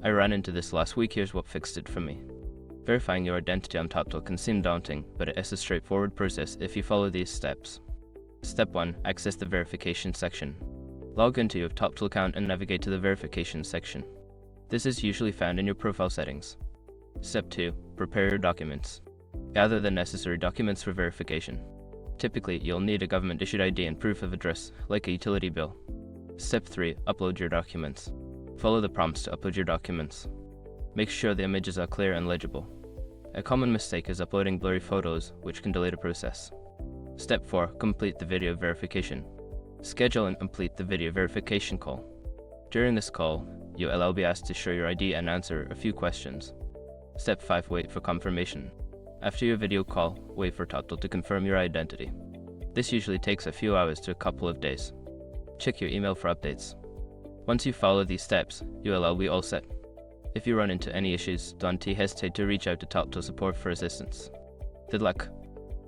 I ran into this last week, here's what fixed it for me. Verifying your identity on Toptal can seem daunting, but it is a straightforward process if you follow these steps. Step 1. Access the verification section. Log into your Toptal account and navigate to the verification section. This is usually found in your profile settings. Step 2. Prepare your documents. Gather the necessary documents for verification. Typically, you'll need a government-issued ID and proof of address, like a utility bill. Step 3. Upload your documents. Follow the prompts to upload your documents. Make sure the images are clear and legible. A common mistake is uploading blurry photos, which can delay the process. Step 4. Complete the video verification. Schedule and complete the video verification call. During this call, you will be asked to show your ID and answer a few questions. Step 5. Wait for confirmation. After your video call, wait for Toptal to confirm your identity. This usually takes a few hours to a couple of days. Check your email for updates. Once you follow these steps, you will be all set. If you run into any issues, don't hesitate to reach out to Toptal support for assistance. Good luck!